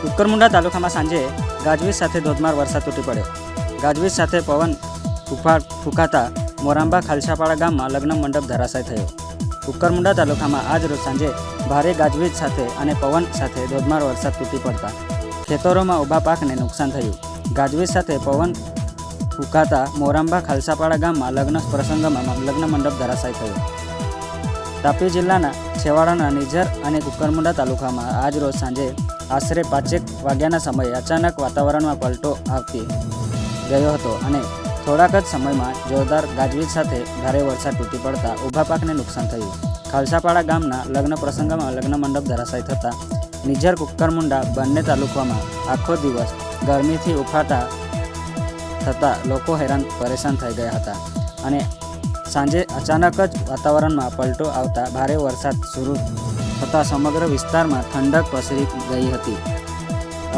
કુકરમુંડા તાલુકામાં સાંજે ગાજવીજ સાથે ધોધમાર વરસાદ તૂટી પડ્યો. ગાજવીજ સાથે પવન ફૂંકાતા મોરાંબા ખાલસાપાડા ગામમાં લગ્ન મંડપ ધરાશાય થયો. કુકરમુંડા તાલુકામાં આજ રોજ સાંજે ભારે ગાજવીજ સાથે અને પવન સાથે ધોધમાર વરસાદ તૂટી પડતા ખેતરોમાં ઊભા પાકને નુકસાન થયું. ગાજવીજ સાથે પવન ફૂંકાતા મોરાંબા ખાલસાપાડા ગામમાં લગ્ન પ્રસંગમાં લગ્ન મંડપ ધરાશાય થયો. તાપી જિલ્લાના છેવાડાના નિઝર અને કુકરમુંડા તાલુકામાં આજ રોજ સાંજે આશરે 5 વાગ્યાના સમયે અચાનક વાતાવરણમાં પલટો આવતી ગયો હતો અને થોડાક જ સમયમાં જોરદાર ગાજવીજ સાથે ભારે વરસાદ તૂટી પડતા ઊભા પાકને નુકસાન થયું. ખાલસાપાડા ગામના લગ્ન પ્રસંગમાં લગ્ન મંડપ ધરાશાય થતાં નિઝર કુકરમુંડા બંને તાલુકામાં આખો દિવસ ગરમીથી ઉફાટા થતાં લોકો હેરાન પરેશાન થઈ ગયા હતા અને સાંજે અચાનક જ વાતાવરણમાં પલટો આવતા ભારે વરસાદ શરૂ થતાં સમગ્ર વિસ્તારમાં ઠંડક પસરી ગઈ હતી.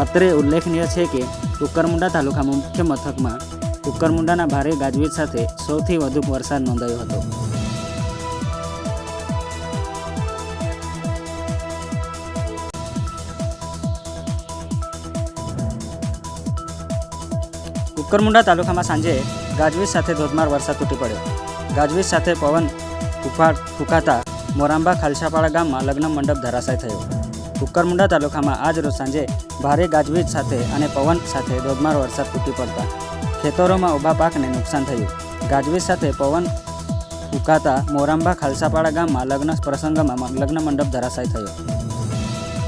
અત્રે ઉલ્લેખનીય છે કે કુકરમુંડા તાલુકામાં મુખ્ય મથકમાં કુકરમુંડાના ભારે ગાજવીજ સાથે સૌથી વધુ વરસાદ નોંધાયો હતો. કુકરમુંડા તાલુકામાં સાંજે ગાજવીજ સાથે ધોધમાર વરસાદ તૂટી પડ્યો. ગાજવીજ સાથે પવન ફૂંકાતા મોરાંબા ખાલસાપાડા ગામમાં લગ્ન મંડપ ધરાશાય થયો. કુકરમુંડા તાલુકામાં આજ રોજ સાંજે ભારે ગાજવીજ સાથે અને પવન સાથે ધોધમાર વરસાદ તૂટી પડતા ખેતરોમાં ઊભા પાકને નુકસાન થયું. ગાજવીજ સાથે પવન ફૂંકાતા મોરાંબા ખાલસાપાડા ગામમાં લગ્ન પ્રસંગમાં લગ્ન મંડપ ધરાશાય થયો.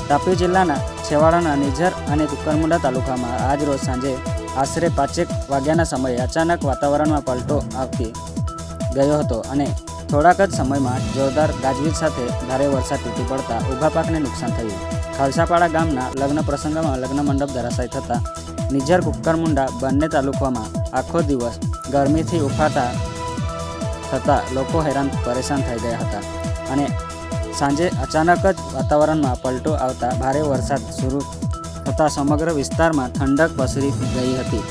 તાપી જિલ્લાના છેવાડાના નિઝર અને કુકરમુંડા તાલુકામાં આજ રોજ સાંજે આશરે 5 વાગ્યાના સમયે અચાનક વાતાવરણમાં પલટો આવતી ગયો હતો અને થોડાક જ સમયમાં જોરદાર ગાજવીજ સાથે ભારે વરસાદ તૂટી પડતા ઊભા પાકને નુકસાન થયું. ખાલસાપાડા ગામના લગ્ન પ્રસંગમાં લગ્ન મંડપ ધરાશાય થતાં નિઝર કુકરમુંડા બંને તાલુકામાં આખો દિવસ ગરમીથી ઉફાટા થતાં લોકો હેરાન પરેશાન થઈ ગયા હતા અને સાંજે અચાનક જ વાતાવરણમાં પલટો આવતા ભારે વરસાદ શરૂ થતાં સમગ્ર વિસ્તારમાં ઠંડક પસરી ગઈ હતી.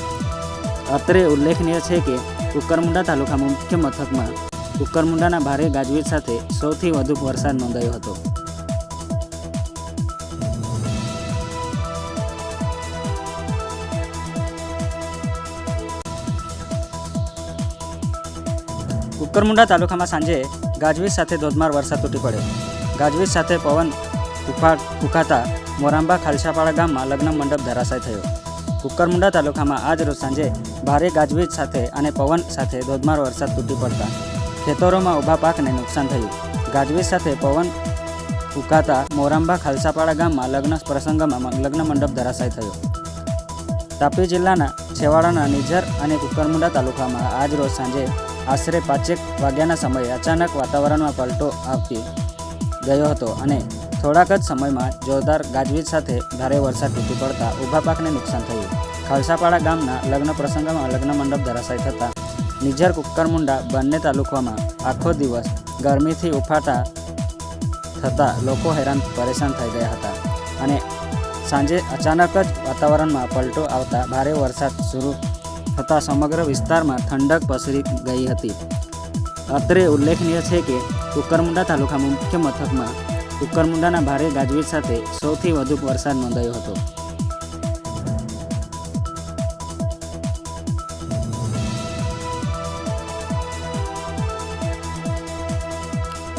અત્રે ઉલ્લેખનીય છે કે કુકરમુંડા તાલુકામાં મુખ્ય મથકમાં કુકરમુંડાના ભારે ગાજવીજ સાથે સૌથી વધુ વરસાદ નોંધાયો હતો. કુકરમુંડા તાલુકામાં સાંજે ગાજવીજ સાથે ધોધમાર વરસાદ તૂટી પડ્યો. ગાજવીજ સાથે પવન ફૂંકાતા મોરાંબા ખાલસાપાડા ગામમાં લગ્ન મંડપ ધરાશાય થયો. કુકરમુંડા તાલુકામાં આજ રોજ સાંજે ભારે ગાજવીજ સાથે અને પવન સાથે ધોધમાર વરસાદ તૂટી પડતા ખેતરોમાં ઊભા પાકને નુકસાન થયું. ગાજવીજ સાથે પવન ફૂંકાતા મોરાંબા ખાલસાપાડા ગામમાં લગ્ન પ્રસંગમાં લગ્ન મંડપ ધરાશાય થયો. તાપી જિલ્લાના છેવાડાના નિઝર અને કુકરમુંડા તાલુકામાં આજ રોજ સાંજે આશરે 5 વાગ્યાના સમયે અચાનક વાતાવરણમાં પલટો આવતી ગયો હતો અને થોડાક જ સમયમાં જોરદાર ગાજવીજ સાથે ભારે વરસાદ તૂટી પડતા ઊભા પાકને નુકસાન થયું. ખાલસાપાડા ગામના લગ્ન પ્રસંગમાં લગ્ન મંડપ ધરાશાય થતાં નિઝર કુકરમુંડા બંને તાલુકામાં આખો દિવસ ગરમીથી ઉફાટા થતાં લોકો હેરાન પરેશાન થઈ ગયા હતા અને સાંજે અચાનક જ વાતાવરણમાં પલટો આવતા ભારે વરસાદ શરૂ થતાં સમગ્ર વિસ્તારમાં ઠંડક પસરી ગઈ હતી. અત્રે ઉલ્લેખનીય છે કે કુકરમુંડા તાલુકામાં મુખ્ય મથકમાં કુકરમુંડાના ભારે ગાજવીજ સાથે સૌથી વધુ વરસાદ નોંધાયો હતો.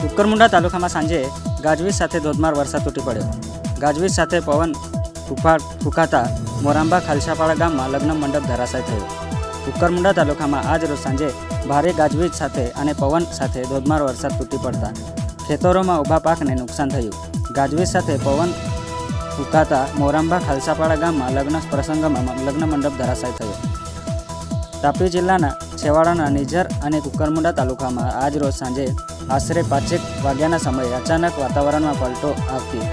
કુકરમુંડા તાલુકામાં સાંજે ગાજવીજ સાથે ધોધમાર વરસાદ તૂટી પડ્યો. ગાજવીજ સાથે પવન ફૂંકાતા મોરાંબા ખાલસાપાડા ગામમાં લગ્ન મંડપ ધરાશાય થયો. કુકરમુંડા તાલુકામાં આજ રોજ સાંજે ભારે ગાજવીજ સાથે અને પવન સાથે ધોધમાર વરસાદ તૂટી પડતા ખેતરોમાં ઊભા પાકને નુકસાન થયું. ગાજવીજ સાથે પવન ફૂંકાતા મોરાંબા ખાલસાપાડા ગામમાં લગ્ન પ્રસંગમાં લગ્ન મંડપ ધરાશાય થયો. તાપી જિલ્લાના છેવાડાના નિઝર અને કુકરમુંડા તાલુકામાં આજ રોજ સાંજે આશરે 5 વાગ્યાના સમયે અચાનક વાતાવરણમાં પલટો આવતી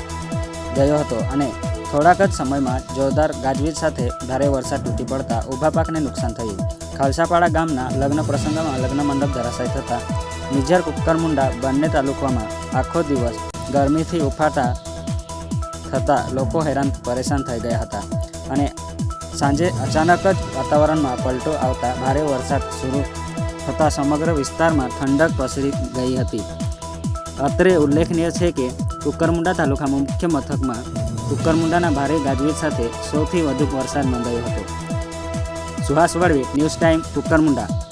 ગયો હતો અને થોડાક જ સમયમાં જોરદાર ગાજવીજ સાથે ભારે વરસાદ તૂટી પડતા ઊભા પાકને નુકસાન થયું. ખાલસાપાડા ગામના લગ્ન પ્રસંગમાં લગ્ન મંડપ ધરાશાય થતાં નિઝર કુકરમુંડા બંને તાલુકામાં આખો દિવસ ગરમીથી ઉફાટા થતાં લોકો હેરાન પરેશાન થઈ ગયા હતા અને સાંજે અચાનક જ વાતાવરણમાં પલટો આવતા ભારે વરસાદ શરૂ થતાં સમગ્ર વિસ્તારમાં ઠંડક પસરી ગઈ હતી. અત્રે ઉલ્લેખનીય છે કે કુકરમુંડા તાલુકામાં મુખ્ય મથકમાં કુકરમુંડાના ભારે ગાજવીજ સાથે સૌથી વધુ વરસાદ નોંધાયો હતો. Suhas Valvi, news time, Kukarmunda.